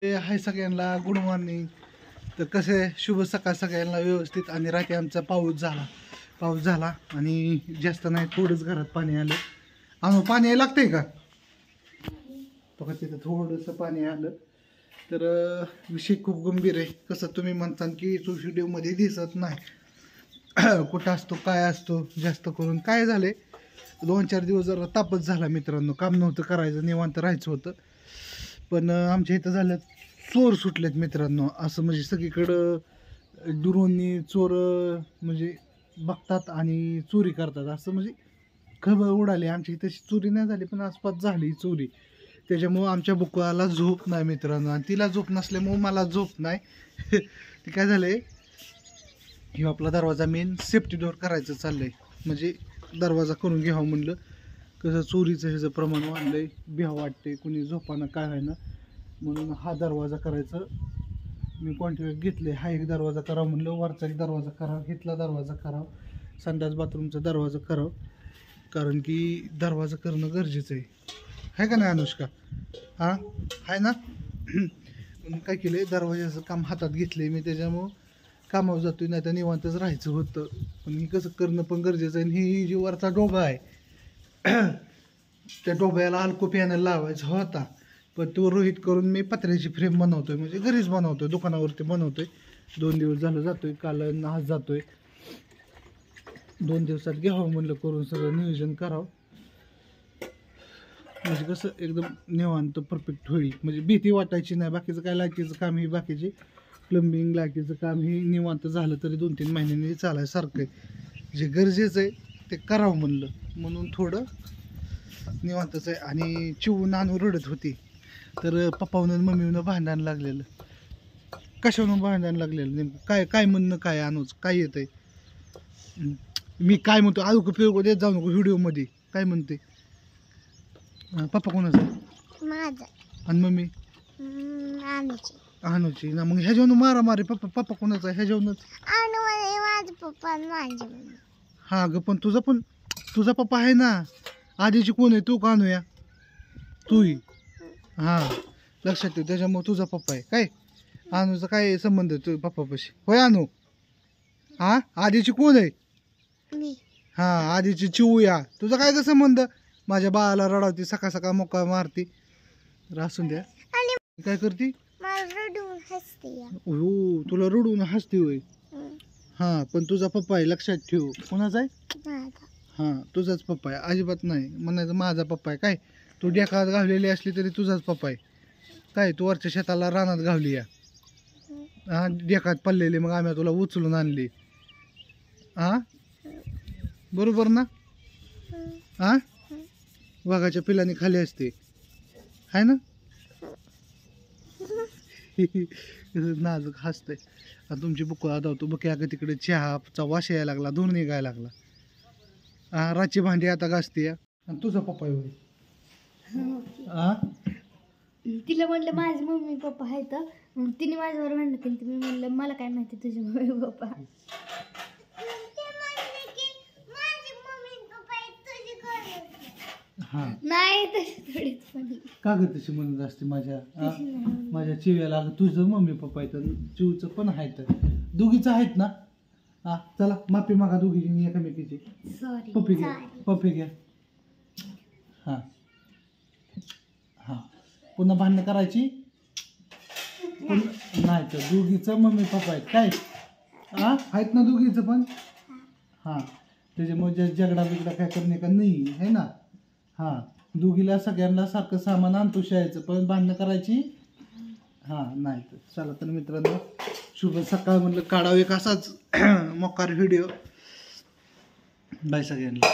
हाय सगळ्यांना good morning. तर कसे शुभ सकाळ सगळ्यांना व्यवस्थित. आणि रात्री आमचा पाऊस झाला आणि जास्त नाही, थोडंच घरात पाणी आलं. पाणी यायला लागतंय का बघा, तिथं थोडंसं पाणी आलं. तर विषय खूप गंभीर आहे. कसं तुम्ही म्हणता की तो व्हिडिओमध्ये दिसत नाही कुठं असतो काय असतो. जास्त करून काय झाले 2-4 दिवस जरा तापच झाला मित्रांनो. काम नव्हतं करायचं, निवांत राहायचं होतं. पण आमच्या इथं झालं चोर सुटलेत मित्रांनो. असं म्हणजे सगळीकडं दुरोनी चोर म्हणजे बघतात आणि चोरी करतात. असं म्हणजे खबर उडाली. आमच्या इथं चोरी नाही झाली पण आसपास झाली चोरी. त्याच्यामुळं आमच्या बुकवाला झोप नाही मित्रांनो. आणि तिला झोप नसल्यामुळं मला झोप नाही. ते काय झालं आहे, हे आपला दरवाजा मेन सेफ्टी डोअर करायचं चाललं आहे. म्हणजे दरवाजा करून घ्यावं म्हणलं. कसं चोरीचं ह्याचं प्रमाण वाढलं आहे, भ्या वाटते, कुणी झोपानं काय आहे ना, म्हणून हा दरवाजा करायचं मी कॉन्ट्रॅक्ट घेतले. हा एक दरवाजा करावं म्हणलं, वरचा एक दरवाजा करावा, इथला दरवाजा करावा, संडास बाथरूमचा दरवाजा करावं. कारण की दरवाजा करणं गरजेचं आहे का नाही अनुष्का? हां आहे ना. म्हणून काय केलं, दरवाजाचं काम हातात घेतलं आहे मी. त्याच्यामुळं कामावर जातो, नाही तर निवांतच राहायचं होतं. पण हे कसं करणं पण गरजेचं आहे. आणि ही जी वरचा डोबा आहे त्या डोब्याला अल्को पॅनल लावायचा होता. पण तो रोहित करून मी पत्र्याची फ्रेम बनवतोय, म्हणजे घरीच बनवतोय, दुकानावरती बनवतोय. 2 दिवस झालं जातोय, काल आज जातोय. 2 दिवसात घ्यावं म्हणलं करून, सगळं नियोजन करावं. म्हणजे कसं एकदम निवांत परफेक्ट होईल. म्हणजे भीती वाटायची नाही. बाकीचं काय लाकीचं काम ही, बाकीचे प्लंबिंग लाकीचं काम ही निवांत झालं तरी 2-3 महिन्यांनी चालायसारखं आहे. जे गरजेचं आहे ते करावं म्हणलं, म्हणून थोडं निवांतच आहे. आणि चिवू नानू रडत होती. तर पप्पावनं मम्मीनं भांडण लागलेलं. कशावरून भांडण लागलेलं नेमकं काय काय म्हणणं काय अनुज काय येत आहे? मी काय म्हणतो आलू पिळको देत जाऊ नको व्हिडिओमध्ये. काय म्हणते पप्पा कोणाचा? माझा. आणि मम्मी अनुची ना. मग ह्याच्यावरून मारा मारे. पप्पा कोणाचा? ह्याच्यावरूनच. माझा पप्पा माझी. हा ग, पण तुझा पप्पा आहे ना. आधीची कोण आहे? तू का आणूया? तूही. हां लक्षात ठेव. त्याच्यामुळे तुझा पप्पा आहे काय. अनुचा काय संबंध आहे तुझ्या पप्पापाशी? होय अनु? हां आधीची कोण आहे? हां आधीची चिवूया. तुझा काय का संबंध? माझ्या बाळाला रडावती, सकाळ सकाळ मोका मारती. असून द्या. काय करती? हो तुला रडून हसती होय. हां पण तुझा पप्पा आहे, लक्षात ठेव. कोणाचा आहे? हां तुझाच पप्पा आहे. अजिबात नाही म्हणायचं माझा पप्पा आहे काय. तू डेकात घावलेली असली तरी तुझाच पप्पा आहे काय. तू वरच्या शेताला रानात घावली या. हां डेकात पडलेली, मग आम्ही तुला उचलून आणली. हां बरोबर ना. हां वाघाच्या पिलाने खाली असते आहे ना. नाजूक हसतंय. आणि तुमची बुक धावतो बघे अगं तिकडे चहाचा वास यायला लागला, धूर निघायला लागला. हां रातची भांडी आता घासते. आणि तुझा पप्पा होय. हां तिला म्हणलं माझे मम्मी पप्पा आहेत, मग तिने माझ्यावर भांडण केली. मी म्हणलं मला काय माहिती तुझे मम्मी पप्पा. हां नाही तशी थोडीच म्हणली. का ग तशी म्हणत असते माझ्या चिव्याला? तुझं मम्मी पप्पा आहेत, चिवचं पण आहेत, दोघीचं आहेत ना. हा चला माफी मागा दोघीची एकामेकीची. सॉरी. पप्पी घ्या. हां हां पुन्हा भांडणं करायची नाही. तर दोघीचं मम्मी पप्पा आहेत काय. हां आहेत ना दोघीचं पण. हां त्याच्यामुळे झगडा बिगडा काय करणे का नाही आहे ना. हां दोघीला सगळ्यांना सारखं सामान आणतो शाळेचं, पण भांडणं करायची हां नाही. तर चला तर मित्रांनो शुभ सकाळ म्हणलं काढावं एक असाच मोकार व्हिडिओ. बाय सगळ्यांना.